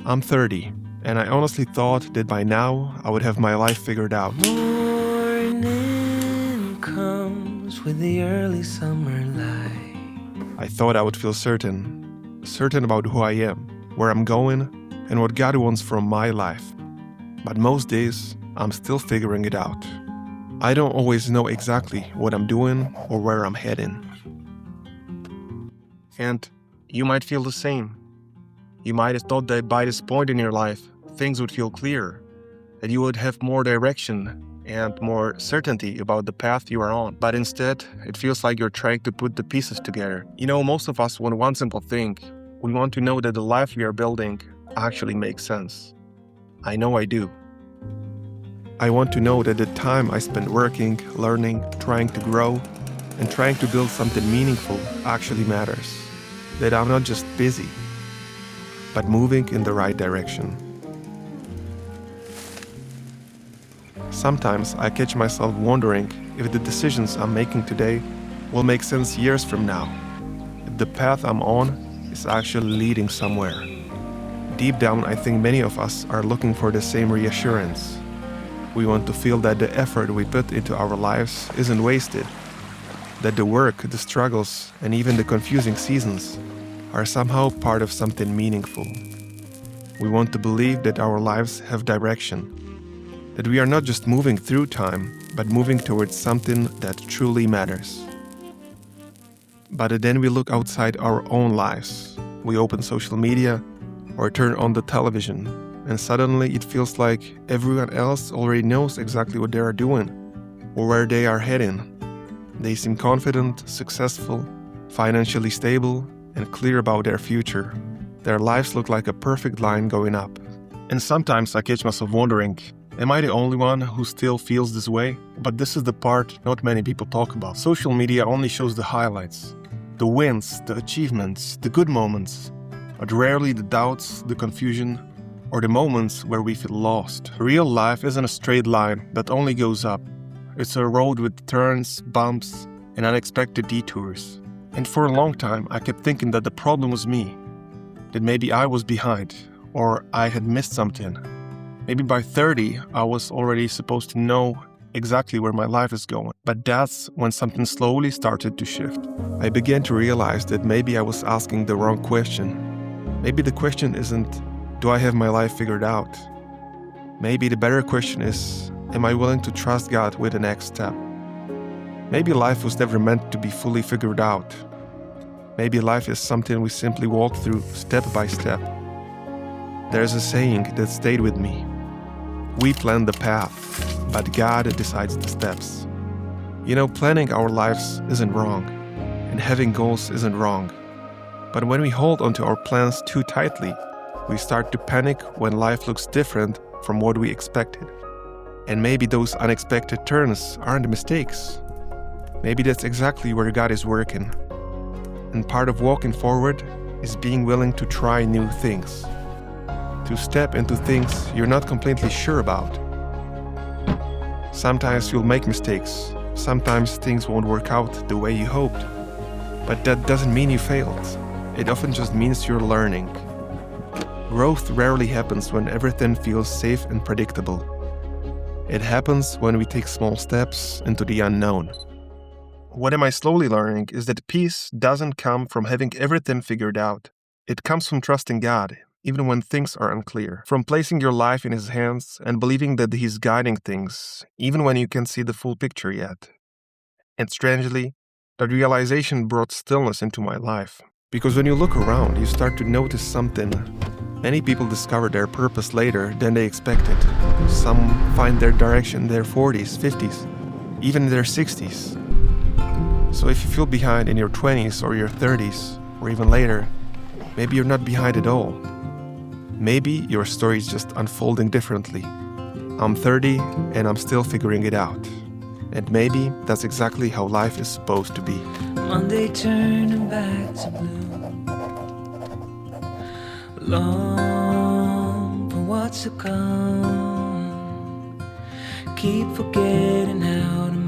I'm 30, and I honestly thought that by now I would have my life figured out. Morning comes with the early summer light. I thought I would feel certain about who I am, where I'm going, and what God wants from my life. But most days, I'm still figuring it out. I don't always know exactly what I'm doing or where I'm heading. And you might feel the same. You might have thought that by this point in your life, things would feel clearer, that you would have more direction and more certainty about the path you are on. But instead, it feels like you're trying to put the pieces together. You know, most of us want one simple thing. We want to know that the life we are building actually makes sense. I know I do. I want to know that the time I spend working, learning, trying to grow, and trying to build something meaningful actually matters. That I'm not just busy, but moving in the right direction. Sometimes I catch myself wondering if the decisions I'm making today will make sense years from now, if the path I'm on is actually leading somewhere. Deep down, I think many of us are looking for the same reassurance. We want to feel that the effort we put into our lives isn't wasted, that the work, the struggles, and even the confusing seasons are somehow part of something meaningful. We want to believe that our lives have direction, that we are not just moving through time, but moving towards something that truly matters. But then we look outside our own lives. We open social media or turn on the television, and suddenly it feels like everyone else already knows exactly what they are doing or where they are heading. They seem confident, successful, financially stable, and clear about their future. Their lives look like a perfect line going up. And sometimes I catch myself wondering, am I the only one who still feels this way? But this is the part not many people talk about. Social media only shows the highlights, the wins, the achievements, the good moments, but rarely the doubts, the confusion, or the moments where we feel lost. Real life isn't a straight line that only goes up. It's a road with turns, bumps, and unexpected detours. And for a long time, I kept thinking that the problem was me, that maybe I was behind, or I had missed something. Maybe by 30, I was already supposed to know exactly where my life is going. But that's when something slowly started to shift. I began to realize that maybe I was asking the wrong question. Maybe the question isn't, do I have my life figured out? Maybe the better question is, am I willing to trust God with the next step? Maybe life was never meant to be fully figured out. Maybe life is something we simply walk through step by step. There's a saying that stayed with me. We plan the path, but God decides the steps. You know, planning our lives isn't wrong, and having goals isn't wrong. But when we hold onto our plans too tightly, we start to panic when life looks different from what we expected. And maybe those unexpected turns aren't mistakes. Maybe that's exactly where God is working. And part of walking forward is being willing to try new things, to step into things you're not completely sure about. Sometimes you'll make mistakes, sometimes things won't work out the way you hoped. But that doesn't mean you failed. It often just means you're learning. Growth rarely happens when everything feels safe and predictable. It happens when we take small steps into the unknown. What am I slowly learning is that peace doesn't come from having everything figured out. It comes from trusting God, even when things are unclear. From placing your life in His hands and believing that He's guiding things, even when you can't see the full picture yet. And strangely, that realization brought stillness into my life. Because when you look around, you start to notice something. Many people discover their purpose later than they expected. Some find their direction in their 40s, 50s, even in their 60s. So if you feel behind in your 20s or your 30s, or even later, maybe you're not behind at all. Maybe your story is just unfolding differently. I'm 30 and I'm still figuring it out. And maybe that's exactly how life is supposed to be. Monday turning back to blue. Long for what's to come. Keep forgetting how to